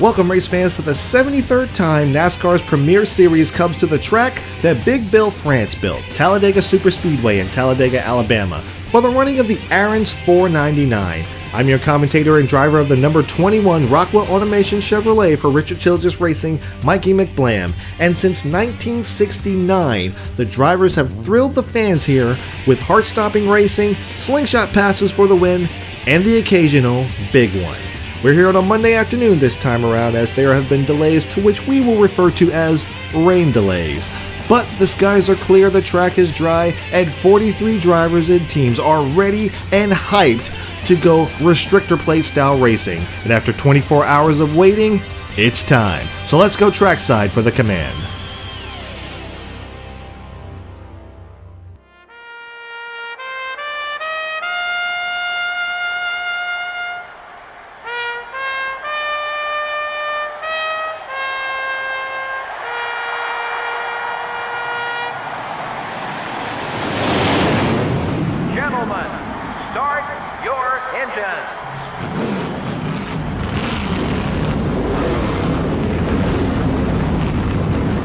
Welcome race fans to the 73rd time NASCAR's premier series comes to the track that Big Bill France built, Talladega Superspeedway in Talladega, Alabama, for the running of the Aaron's 499. I'm your commentator and driver of the number 21 Rockwell Automation Chevrolet for Richard Childress Racing, Mikey McBlam, and since 1969, the drivers have thrilled the fans here with heart-stopping racing, slingshot passes for the win, and the occasional big one. We're here on a Monday afternoon this time around, as there have been delays to which we will refer to as rain delays. But the skies are clear, the track is dry, and 43 drivers and teams are ready and hyped to go restrictor plate style racing. And after 24 hours of waiting, it's time. So let's go trackside for the command.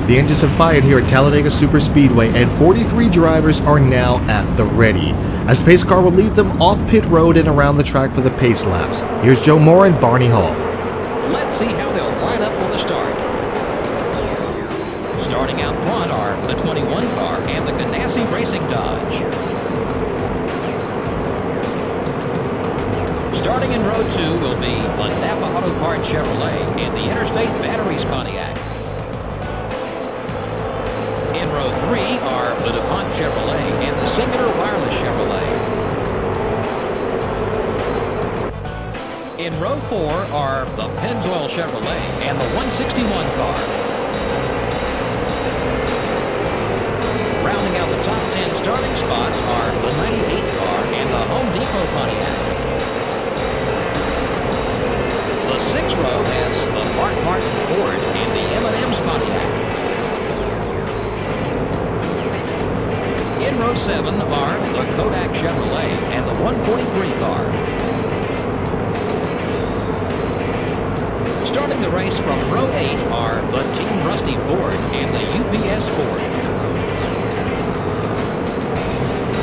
The engines have fired here at Talladega Superspeedway, and 43 drivers are now at the ready, as the pace car will lead them off pit road and around the track for the pace laps. Here's Joe Moore and Barney Hall. Let's see how they'll line up for the start. Starting out front are the 21 car and the Ganassi Racing Dodge. Starting in row 2 will be the Napa Auto Parts Chevrolet and the Interstate Batteries Pontiac. In row 3 are the DuPont Chevrolet and the Singular Wireless Chevrolet. In row 4 are the Pennzoil Chevrolet and the 161 car. Rounding out the top 10 starting spots are the 98 car and the Home Depot Pontiac. The 6th row has the Mark Martin Ford and the M&M's Pontiac. In row 7 are the Kodak Chevrolet and the 143 car. Starting the race from row 8 are the Team Rusty Ford and the UPS Ford.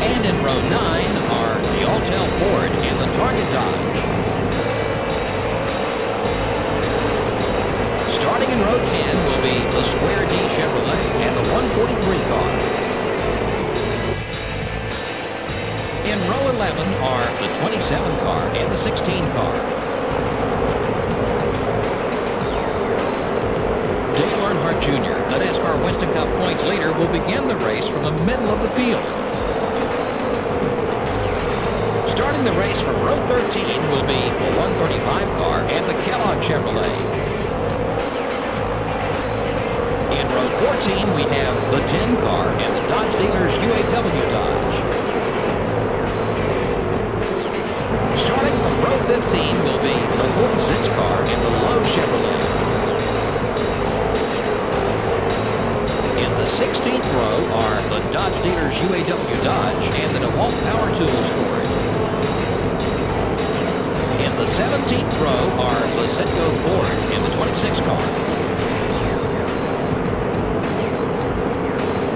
And in row 9 are the Alltel Ford and the Target Dodge. Starting in row 10 will be the Square D Chevrolet and the 143 car. In row 11 are the 27 car and the 16 car. Dale Earnhardt Jr., the NASCAR Winston Cup points leader, will begin the race from the middle of the field. Starting the race from row 13 will be the 135 car and the Kellogg Chevrolet. In row 14 we have the 10 car and the Dodge dealers UAW Dodge. Starting from row 15 will be the 46 car and the Lowe Chevrolet. In the 16th row are the Dodge dealers UAW Dodge and the DeWalt Power Tools Ford. In the 17th row are the Citgo Ford and the 26 car.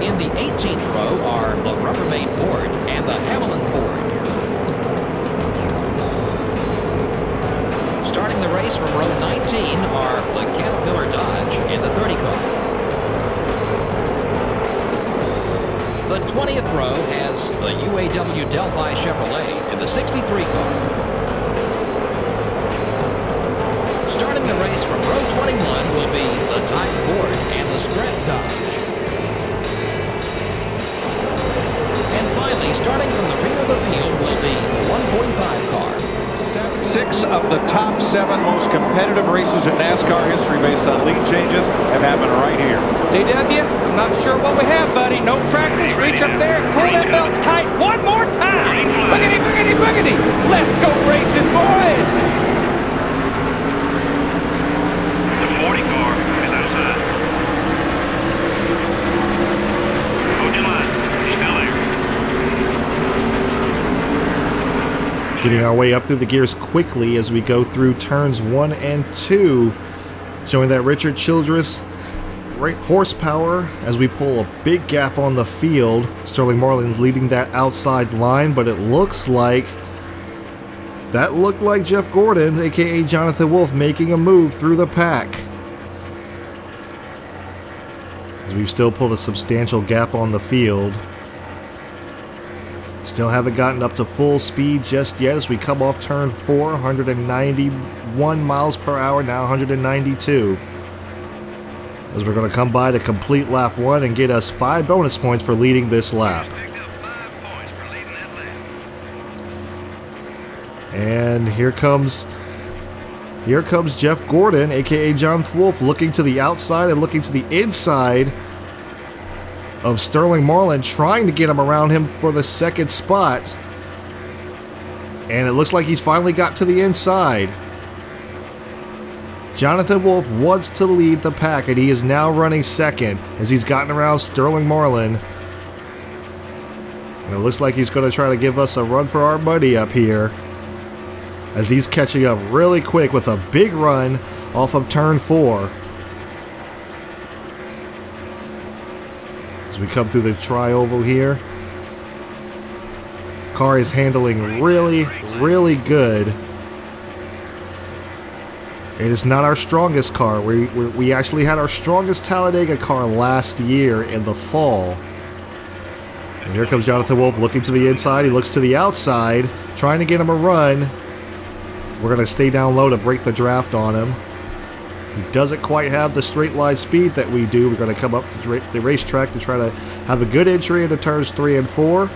In the 18th row are the Rubbermaid Ford and the Hamelin Ford. Starting the race from row 19 are the Caterpillar Dodge and the 30 car. The 20th row has the UAW Delphi Chevrolet and the 63 car. Starting the race from row 21 will be the Titan Ford and the Sprint Dodge. And finally, starting from the rear of the field will be the 145 car. 6 of the top 7 most competitive races in NASCAR history based on lead changes have happened right here. DW, I'm not sure what we have, buddy. No practice. Reach up there and pull that belt tight one more time. Boogity, boogity, boogity. Let's go racing, boys. The 40 car is outside. Hold your line. He's still there. Getting our way up through the gears quickly as we go through turns 1 and 2. showing that Richard Childress great horsepower as we pull a big gap on the field. Sterling Marlin's leading that outside line, but it looks like that looked like Jeff Gordon, aka Jonathan Wolf, making a move through the pack. As we've still pulled a substantial gap on the field. Still haven't gotten up to full speed just yet as we come off turn 4, 191 miles per hour, now 192. As we're going to come by to complete lap 1 and get us 5 bonus points for leading this lap. And here comes Jeff Gordon, aka John Wolf, looking to the outside and looking to the inside of Sterling Marlin, trying to get him around him for the second spot. And it looks like he's finally got to the inside. Jonathan Wolf wants to lead the pack, and he is now running second as he's gotten around Sterling Marlin. And it looks like he's going to try to give us a run for our money up here, as he's catching up really quick with a big run off of turn 4. As we come through the tri-oval here, car is handling really, really good. It is not our strongest car. We actually had our strongest Talladega car last year in the fall. And here comes Jonathan Wolf looking to the inside. He looks to the outside, trying to get him a run. We're going to stay down low to break the draft on him. He doesn't quite have the straight line speed that we do. We're going to come up to the racetrack to try to have a good entry into turns 3 and 4.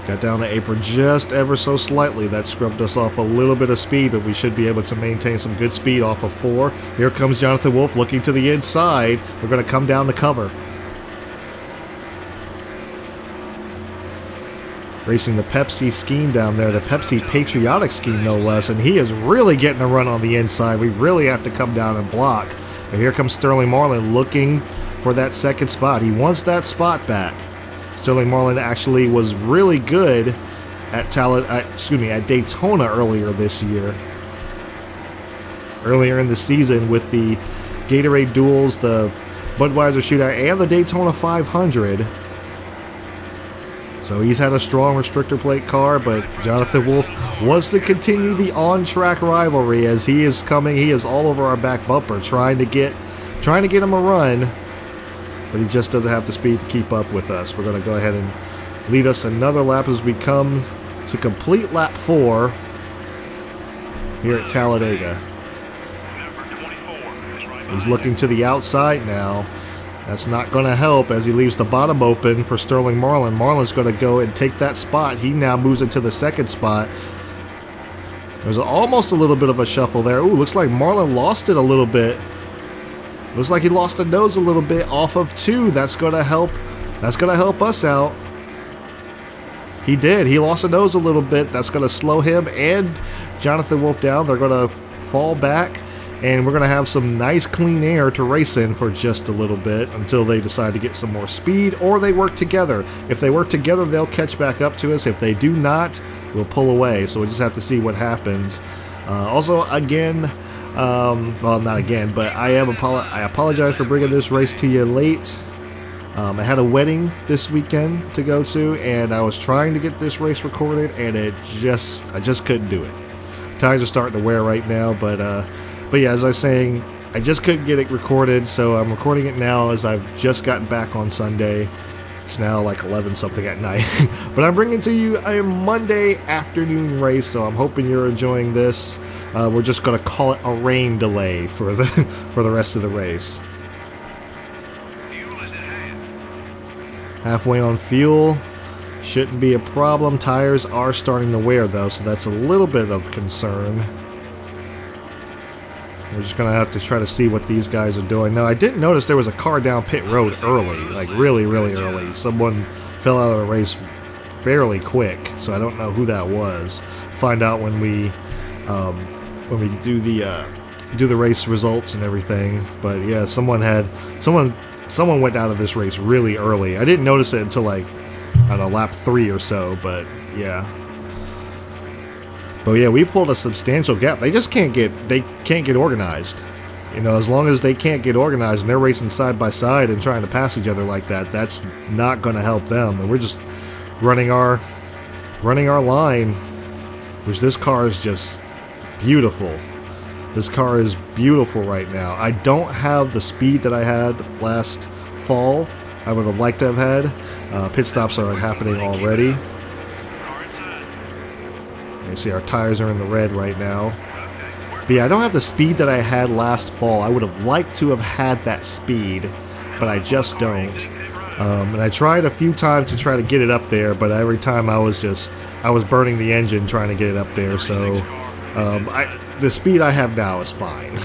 Got down the apron just ever so slightly. That scrubbed us off a little bit of speed, but we should be able to maintain some good speed off of 4. Here comes Jonathan Wolf looking to the inside. We're going to come down to cover. Racing the Pepsi scheme down there, the Pepsi patriotic scheme no less, and he is really getting a run on the inside. We really have to come down and block. But here comes Sterling Marlin looking for that second spot. He wants that spot back. Sterling Marlin actually was really good at Daytona earlier this year. Earlier in the season with the Gatorade Duels, the Budweiser Shootout, and the Daytona 500. So he's had a strong restrictor plate car, but Jonathan Wolf wants to continue the on-track rivalry as he is coming. He is all over our back bumper, trying to get him a run. But he just doesn't have the speed to keep up with us. We're going to go ahead and lead us another lap as we come to complete lap 4 here at Talladega. He's looking to the outside now. That's not going to help as he leaves the bottom open for Sterling Marlin. Marlin's going to go and take that spot. He now moves into the second spot. There's almost a little bit of a shuffle there. Ooh, looks like Marlin lost it a little bit. Looks like he lost the nose a little bit off of 2. That's going to help. That's going to help us out. He did. He lost the nose a little bit. That's going to slow him and Jonathan Wolf down. They're going to fall back, and we're going to have some nice clean air to race in for just a little bit until they decide to get some more speed, or they work together. If they work together, they'll catch back up to us. If they do not, we'll pull away. So we'll just have to see what happens. Also, again, well, not again, but I apologize for bringing this race to you late. I had a wedding this weekend to go to, and I was trying to get this race recorded, and I just couldn't do it. Tires are starting to wear right now, but yeah, as I was saying, I just couldn't get it recorded, so I'm recording it now as I've just gotten back on Sunday. It's now like 11 something at night. But I'm bringing to you a Monday afternoon race, so I'm hoping you're enjoying this. We're just going to call it a rain delay for the rest of the race. Halfway on fuel. Shouldn't be a problem. Tires are starting to wear though, so that's a little bit of concern. We're just going to have to try to see what these guys are doing. Now, I didn't notice there was a car down pit road early, like really, really early. Someone fell out of the race fairly quick, so I don't know who that was. Find out when we do the race results and everything. But yeah, someone went out of this race really early. I didn't notice it until like, I don't know, lap 3 or so, but yeah. But yeah, we pulled a substantial gap. They just can't get organized. You know, as long as they can't get organized and they're racing side by side and trying to pass each other like that, that's not going to help them. And we're just running our line, which this car is just beautiful. This car is beautiful right now. I don't have the speed that I had last fall. I would have liked to have had. Pit stops are happening already. You see our tires are in the red right now. But yeah, I don't have the speed that I had last fall. I would have liked to have had that speed, but I just don't. And I tried a few times to try to get it up there, but every time I was burning the engine trying to get it up there. So the speed I have now is fine.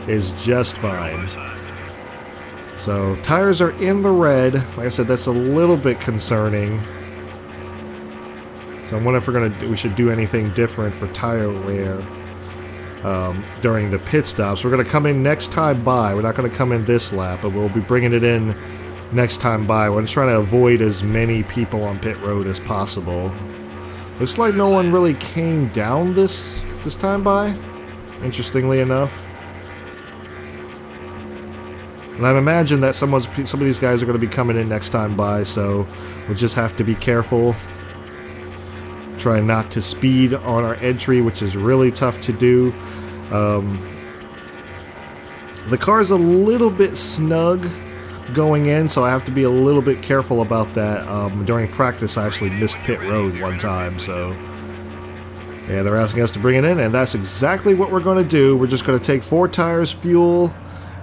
Is just fine. So tires are in the red. Like I said, that's a little bit concerning. So I wonder if we should do anything different for tire wear during the pit stops. We're going to come in next time by. We're not going to come in this lap, but we'll be bringing it in next time by. We're just trying to avoid as many people on pit road as possible. Looks like no one really came down this time by, interestingly enough. And I imagine that some of these guys are going to be coming in next time by, so we'll just have to be careful. Try not to speed on our entry, which is really tough to do. The car's a little bit snug going in, so I have to be a little bit careful about that. During practice, I actually missed pit road one time, so yeah, they're asking us to bring it in, and that's exactly what we're going to do. We're just going to take 4 tires, fuel,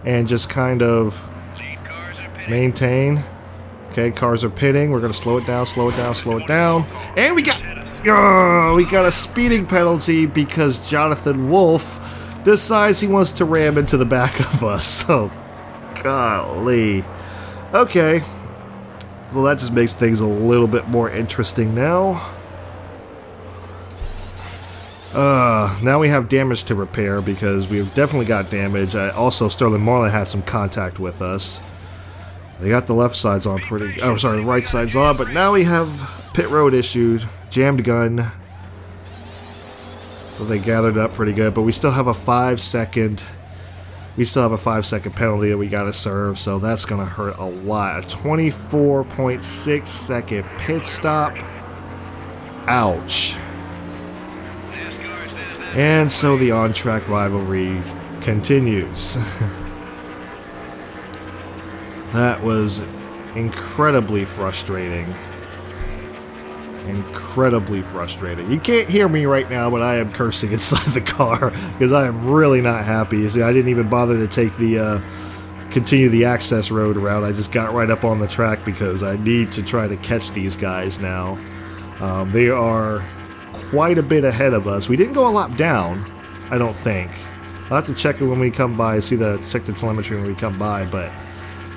and just kind of maintain. Okay, cars are pitting. We're going to slow it down, slow it down, slow it down, and we got a speeding penalty because Jonathan Wolf decides he wants to ram into the back of us. So, golly. Okay. Well, that just makes things a little bit more interesting now. Now we have damage to repair because we've definitely got damage. Also, Sterling Marlin had some contact with us. They got the left sides on pretty... Oh, sorry, the right side's on, but now we have pit road issues. Jammed gun. Well, they gathered up pretty good, but we still have a 5-second... We still have a 5-second penalty that we gotta serve, so that's gonna hurt a lot. A 24.6 second pit stop. Ouch. And so the on-track rivalry continues. That was incredibly frustrating. Incredibly frustrating. You can't hear me right now, but I am cursing inside the car because I am really not happy. You see, I didn't even bother to take the continue the access road route. I just got right up on the track because I need to try to catch these guys now. They are quite a bit ahead of us. We didn't go a lap down, I don't think. I'll have to check it when we come by, check the telemetry when we come by, but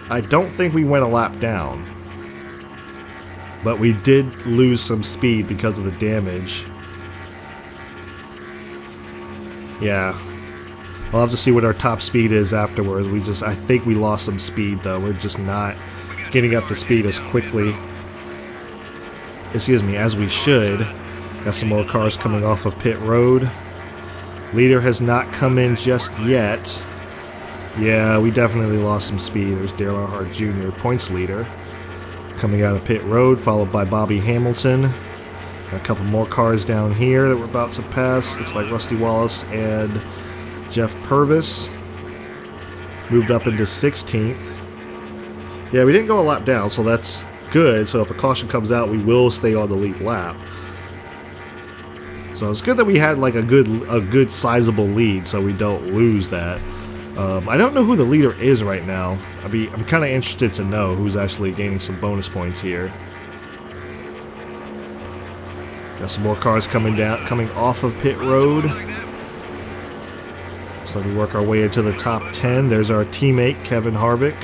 I don't think we went a lap down. But we did lose some speed because of the damage. Yeah. I'll have to see what our top speed is afterwards. I think we lost some speed though. We're just not getting up to speed as quickly, excuse me, as we should. Got some more cars coming off of pit road. Leader has not come in just yet. Yeah, we definitely lost some speed. There's Dale Earnhardt Jr., points leader, coming out of pit road, followed by Bobby Hamilton. Got a couple more cars down here that we're about to pass. Looks like Rusty Wallace and Jeff Purvis moved up into 16th. Yeah, we didn't go a lap down, so that's good. So if a caution comes out, we will stay on the lead lap. So it's good that we had like a good sizable lead, so we don't lose that. I don't know who the leader is right now. I'm kind of interested to know who's actually gaining some bonus points here. Got some more cars coming off of pit road. So we work our way into the top 10. There's our teammate Kevin Harvick.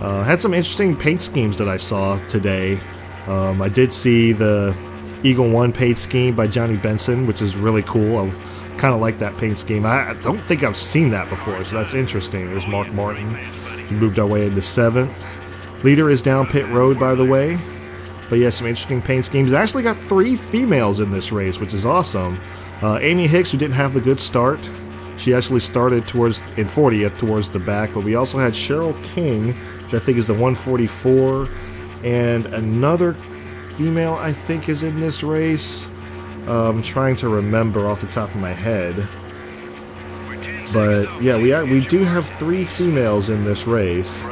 Had some interesting paint schemes that I saw today. I did see the Eagle 1 paint scheme by Johnny Benson, which is really cool. I kind of like that paint scheme. I don't think I've seen that before, so that's interesting. There's Mark Martin. We moved our way into 7th. Leader is down pit road, by the way. But yeah, some interesting paint schemes. I actually got 3 females in this race, which is awesome. Amy Hicks, who didn't have the good start, she actually started in 40th towards the back, but we also had Cheryl King, which I think is the 144, and another female I think is in this race. I'm trying to remember off the top of my head. But yeah, we do have 3 females in this race.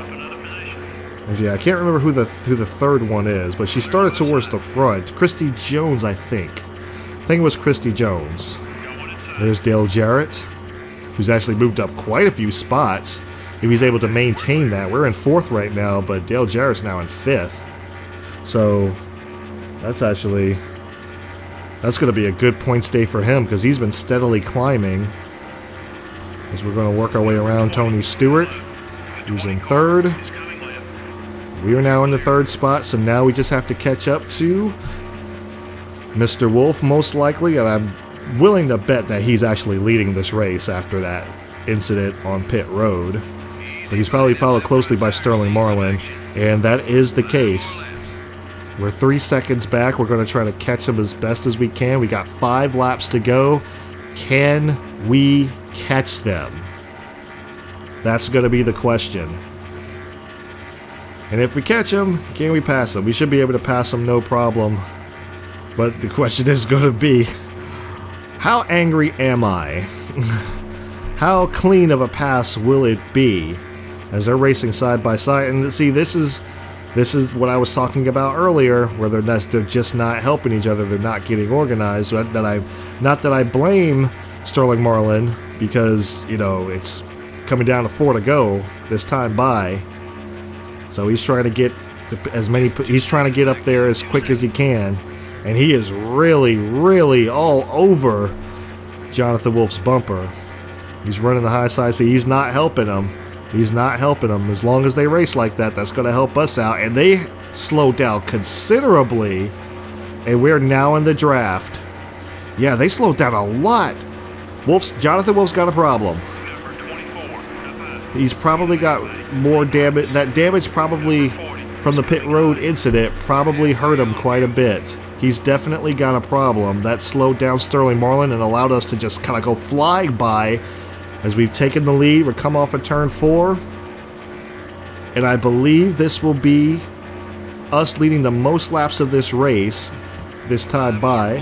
Yeah, I can't remember who the third one is, but she started towards the front. Christy Jones, I think. I think it was Christy Jones. There's Dale Jarrett, who's actually moved up quite a few spots. If he's able to maintain that, we're in 4th right now, but Dale Jarrett's now in 5th. So that's going to be a good points day for him because he's been steadily climbing. As we're going to work our way around Tony Stewart, who's in 3rd. We are now in the 3rd spot, so now we just have to catch up to Mr. Wolf, most likely, and I'm willing to bet that he's actually leading this race after that incident on pit road. But he's probably followed closely by Sterling Marlin, and that is the case. We're 3 seconds back. We're going to try to catch him as best as we can. We got 5 laps to go. Can we catch them? That's going to be the question. And if we catch him, can we pass him? We should be able to pass him no problem. But the question is going to be, how angry am I? How clean of a pass will it be? As they're racing side by side. And see, this is what I was talking about earlier, where they're just not helping each other. They're not getting organized. Not that I blame Sterling Marlin, because, you know, it's coming down to 4 to go this time by. So he's trying to get he's trying to get up there as quick as he can, and he is really all over Jonathan Wolf's bumper. He's running the high side, so he's not helping him. He's not helping them. As long as they race like that, that's going to help us out. And they slowed down considerably, and we're now in the draft. Yeah, they slowed down a lot. Jonathan Wolf's got a problem. He's probably got more damage. That damage probably from the pit road incident probably hurt him quite a bit. He's definitely got a problem. That slowed down Sterling Marlin and allowed us to just kind of go flying by as we've taken the lead. We're come off of turn 4. And I believe this will be us leading the most laps of this race this time by.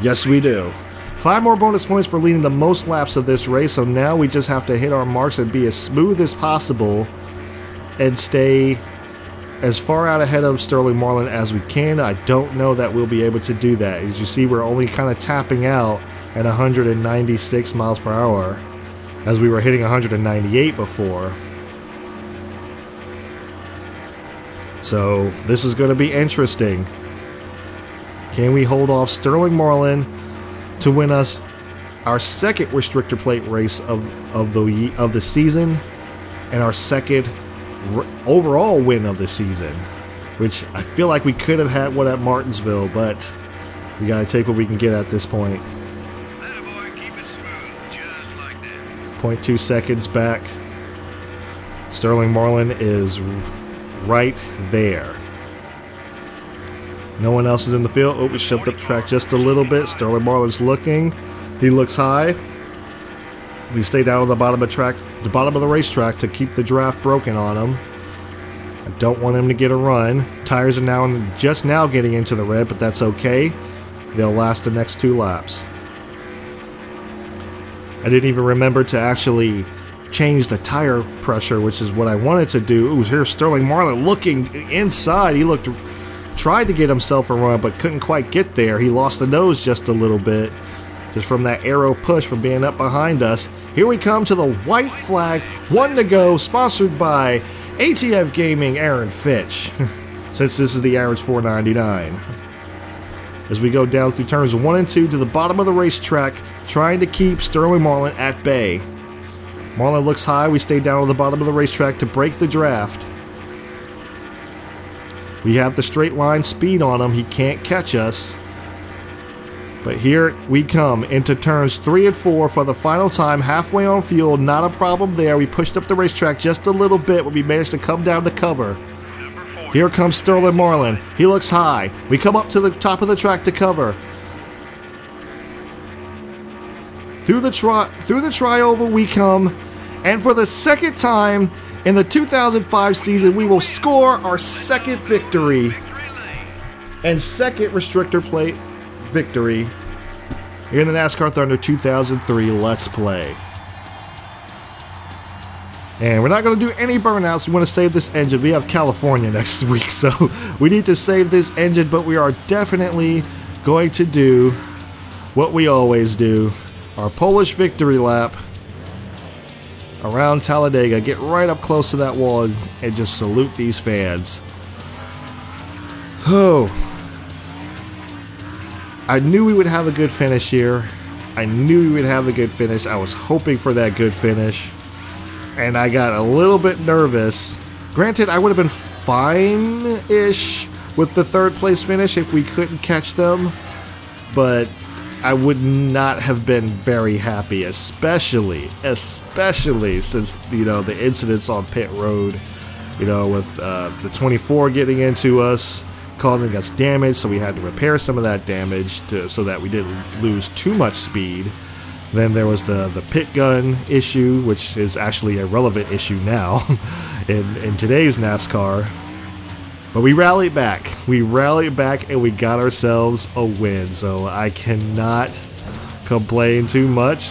Yes, we do. 5 more bonus points for leading the most laps of this race, so now we just have to hit our marks and be as smooth as possible and stay as far out ahead of Sterling Marlin as we can. I don't know that we'll be able to do that. As you see, we're only kind of tapping out at 196 miles per hour, as we were hitting 198 before. So this is going to be interesting. Can we hold off Sterling Marlin to win us our second restrictor plate race of the season, and our second overall win of the season, which I feel like we could have had one at Martinsville, but we gotta take what we can get at this point. 0.2 seconds back. Sterling Marlin is right there. No one else is in the field. Oh, we shoved up the track just a little bit. Sterling Marlin's looking. He looks high. We stay down on the bottom of the bottom of the racetrack to keep the draft broken on him. I don't want him to get a run. Tires are just now getting into the red, but that's okay. They'll last the next 2 laps. I didn't even remember to actually change the tire pressure, which is what I wanted to do. Ooh, here's Sterling Marlin looking inside. He tried to get himself a run, but couldn't quite get there. He lost the nose just a little bit, just from that arrow push from being up behind us. Here we come to the white flag, 1 to go, sponsored by ATF Gaming, Aaron Fitch, since this is the average 499. As we go down through turns 1 and 2 to the bottom of the racetrack, trying to keep Sterling Marlin at bay. Marlin looks high. We stay down on the bottom of the racetrack to break the draft. We have the straight line speed on him. He can't catch us. But here we come into turns 3 and 4 for the final time. Halfway on fuel. Not a problem there. We pushed up the racetrack just a little bit, but we managed to come down to cover. Here comes Sterling Marlin. He looks high. We come up to the top of the track to cover. Through the trioval we come, and for the second time in the 2005 season, we will score our second victory and second restrictor plate victory here in the NASCAR Thunder 2003 Let's Play. And we're not going to do any burnouts. We want to save this engine. We have California next week, so we need to save this engine, but we are definitely going to do what we always do. Our Polish victory lap around Talladega. Get right up close to that wall and just salute these fans. Oh. I knew we would have a good finish here. I knew we would have a good finish. I was hoping for that good finish. And I got a little bit nervous. Granted, I would have been fine-ish with the third place finish if we couldn't catch them. But I would not have been very happy, especially since, you know, the incidents on pit road, you know, with the 24 getting into us, causing us damage, so we had to repair some of that damage so that we didn't lose too much speed. Then there was the pit gun issue, which is actually a relevant issue now in today's NASCAR. But we rallied back. We rallied back and we got ourselves a win. So I cannot complain too much.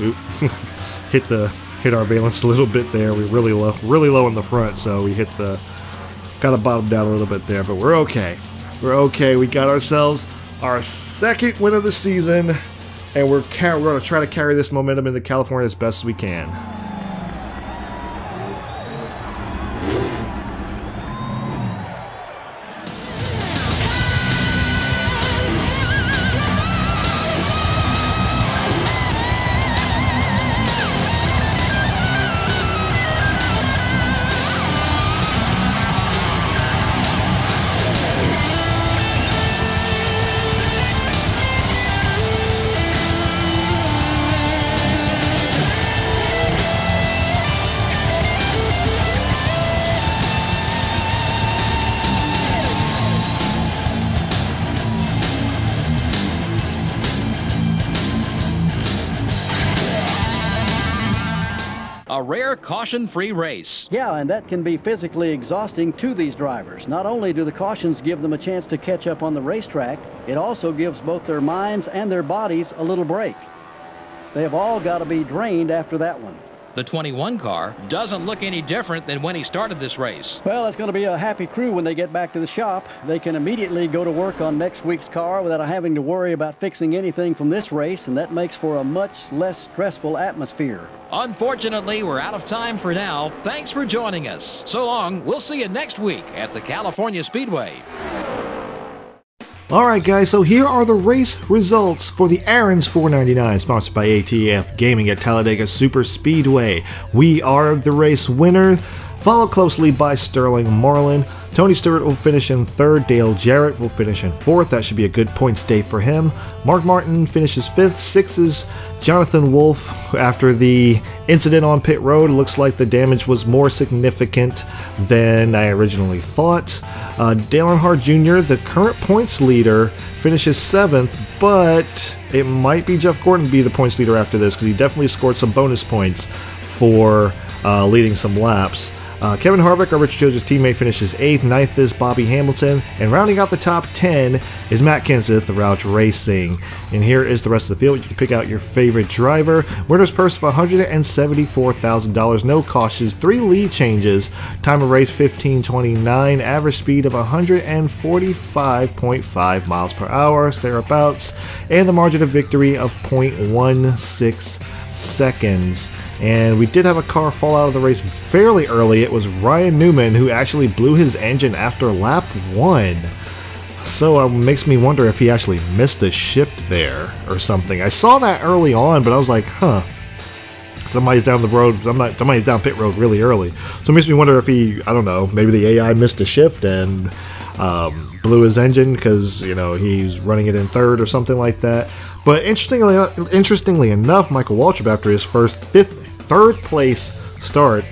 hit our valence a little bit there. We're really low in the front, so we hit the kind of bottomed down a little bit there. But we're okay. We're okay. We got ourselves our second win of the season. And we're going to try to carry this momentum into California as best as we can. A rare caution-free race. Yeah, and that can be physically exhausting to these drivers. Not only do the cautions give them a chance to catch up on the racetrack, it also gives both their minds and their bodies a little break. They have all got to be drained after that one. The 21 car doesn't look any different than when he started this race. Well, it's going to be a happy crew when they get back to the shop. They can immediately go to work on next week's car without having to worry about fixing anything from this race, and that makes for a much less stressful atmosphere. Unfortunately, we're out of time for now. Thanks for joining us. So long. We'll see you next week at the California Speedway. Alright guys, so here are the race results for the Aaron's 499, sponsored by ATF Gaming at Talladega Super Speedway. We are the race winner, followed closely by Sterling Marlin. Tony Stewart will finish in third. Dale Jarrett will finish in fourth. That should be a good points day for him. Mark Martin finishes fifth. Sixth is Jonathan Wolf. After the incident on pit road, it looks like the damage was more significant than I originally thought. Dale Earnhardt Jr., the current points leader, finishes seventh, but it might be Jeff Gordon be the points leader after this because he definitely scored some bonus points for leading some laps. Kevin Harvick, our Rich Joe's teammate, finishes 8th. 9th is Bobby Hamilton. And rounding out the top 10 is Matt Kenseth, the Roush Racing. And here is the rest of the field. You can pick out your favorite driver. Winner's purse of $174,000. No cautions. 3 lead changes. Time of race 15:29. Average speed of 145.5 miles per hour. Thereabouts. And the margin of victory of 0.16 seconds. And we did have a car fall out of the race fairly early. It was Ryan Newman who actually blew his engine after lap 1. So it makes me wonder if he actually missed a shift there or something. I saw that early on, but I was like, huh. Somebody's down the road, somebody's down pit road really early. So it makes me wonder if he, I don't know, maybe the AI missed a shift and blew his engine because, you know, he's running it in third or something like that. But interestingly enough, Michael Waltrip, after his third place start,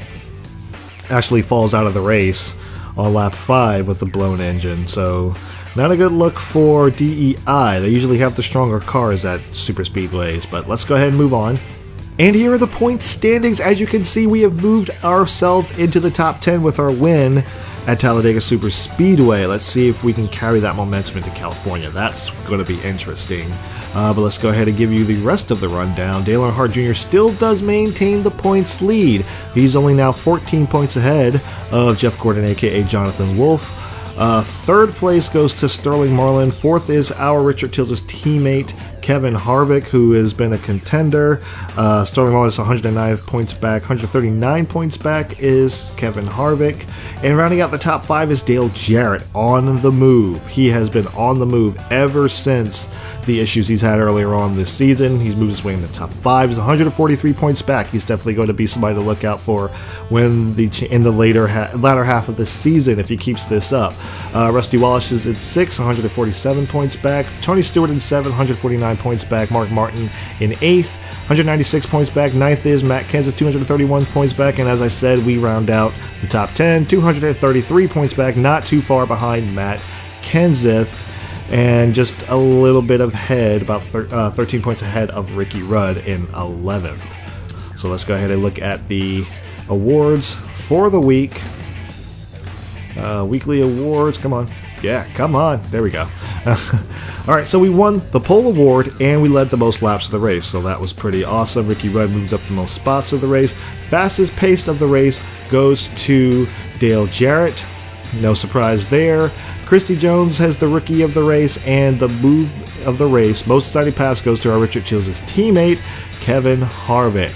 actually falls out of the race on lap 5 with the blown engine. So not a good look for DEI. They usually have the stronger cars at super speedways, but let's go ahead and move on. And here are the point standings. As you can see, we have moved ourselves into the top 10 with our win at Talladega Super Speedway. Let's see if we can carry that momentum into California. That's going to be interesting. But let's go ahead and give you the rest of the rundown. Dale Earnhardt Jr. still does maintain the points lead. He's only now 14 points ahead of Jeff Gordon, aka Jonathan Wolf. Third place goes to Sterling Marlin. Fourth is our Richard Childress teammate Kevin Harvick, who has been a contender. Sterling Marlin is 109 points back. 139 points back is Kevin Harvick. And rounding out the top 5 is Dale Jarrett, on the move. He has been on the move ever since the issues he's had earlier on this season. He's moved his way in the top 5. He's 143 points back. He's definitely going to be somebody to look out for when in the latter half of the season if he keeps this up. Rusty Wallace is at 6, 147 points back. Tony Stewart in 7, 149 points back. Mark Martin in 8th, 196 points back. 9th is Matt Kenseth, 231 points back. And as I said, we round out the top 10, 233 points back, not too far behind Matt Kenseth, and just a little bit ahead, about 13 points ahead of Ricky Rudd in 11th. So let's go ahead and look at the awards for the week. Weekly awards, come on. Yeah, come on. There we go. Alright, so we won the pole award and we led the most laps of the race, so that was pretty awesome. Ricky Rudd moved up the most spots of the race. Fastest pace of the race goes to Dale Jarrett. No surprise there. Christy Jones has the rookie of the race, and the move of the race, most exciting pass, goes to our Richard Childress teammate, Kevin Harvick.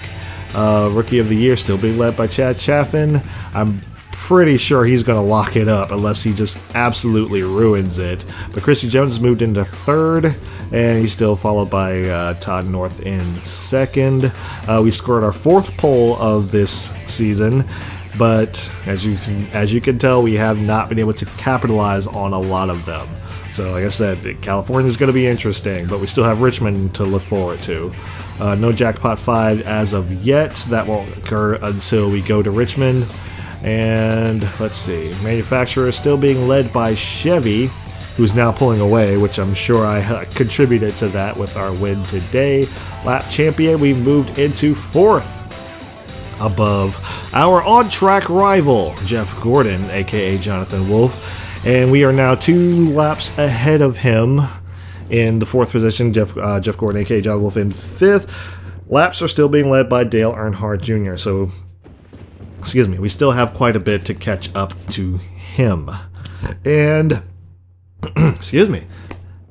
Rookie of the year still being led by Chad Chaffin. I'm pretty sure he's going to lock it up unless he just absolutely ruins it. But Christy Jones has moved into 3rd, and he's still followed by Todd North in 2nd. We scored our 4th pole of this season, but as you can tell, we have not been able to capitalize on a lot of them. So like I said, California is going to be interesting, but we still have Richmond to look forward to. No Jackpot 5 as of yet. That won't occur until we go to Richmond. And let's see, manufacturer is still being led by Chevy, who's now pulling away, which I'm sure I contributed to that with our win today. Lap champion, we moved into 4th, above our on-track rival, Jeff Gordon, aka Jonathan Wolf, and we are now 2 laps ahead of him in the 4th position. Jeff Gordon, aka John Wolf, in 5th. Laps are still being led by Dale Earnhardt Jr., so excuse me, we still have quite a bit to catch up to him. And excuse me,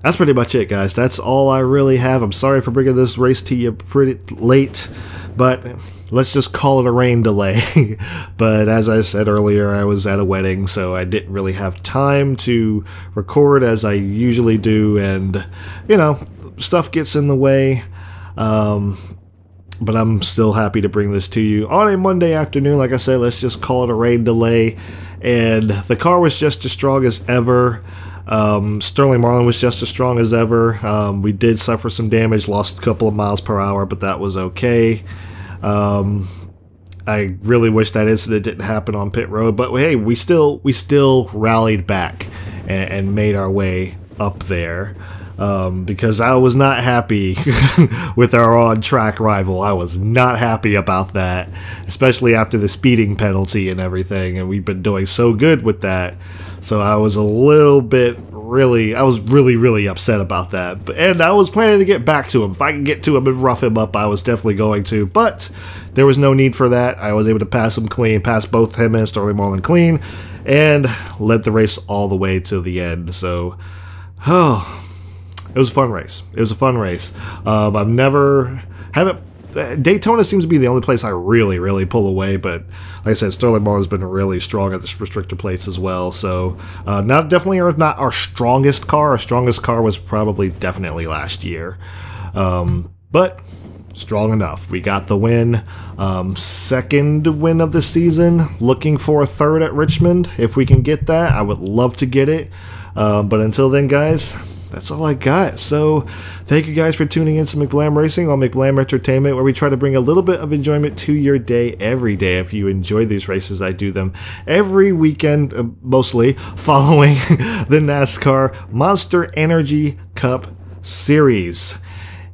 that's pretty much it, guys. That's all I really have. I'm sorry for bringing this race to you pretty late, but let's just call it a rain delay. But as I said earlier, I was at a wedding, so I didn't really have time to record as I usually do, and you know, stuff gets in the way. But I'm still happy to bring this to you on a Monday afternoon. Like I said, let's just call it a rain delay. And the car was just as strong as ever. Sterling Marlin was just as strong as ever. We did suffer some damage, lost a couple of miles per hour, but that was okay. I really wish that incident didn't happen on pit road, but hey, we still rallied back and made our way up there. Because I was not happy with our on-track rival. I was not happy about that, especially after the speeding penalty and everything, and we've been doing so good with that. So I was really upset about that. And I was planning to get back to him. If I could get to him and rough him up, I was definitely going to, but there was no need for that. I was able to pass him clean, pass both him and Sterling Marlin clean, and led the race all the way to the end. So, it was a fun race. It was a fun race. Daytona seems to be the only place I really pull away, but like I said, Sterling Marlin's been really strong at the restrictor plates as well. So definitely not our strongest car. Our strongest car was definitely last year, but strong enough. We got the win. 2nd win of the season. Looking for a 3rd at Richmond. If we can get that, I would love to get it. But until then, guys, that's all I got. So thank you guys for tuning in to McBlam Racing on McBlam Entertainment, where we try to bring a little bit of enjoyment to your day every day. If you enjoy these races, I do them every weekend, mostly following the NASCAR Monster Energy Cup Series.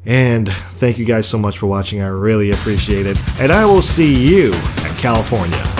And thank you guys so much for watching. I really appreciate it. And I will see you at California.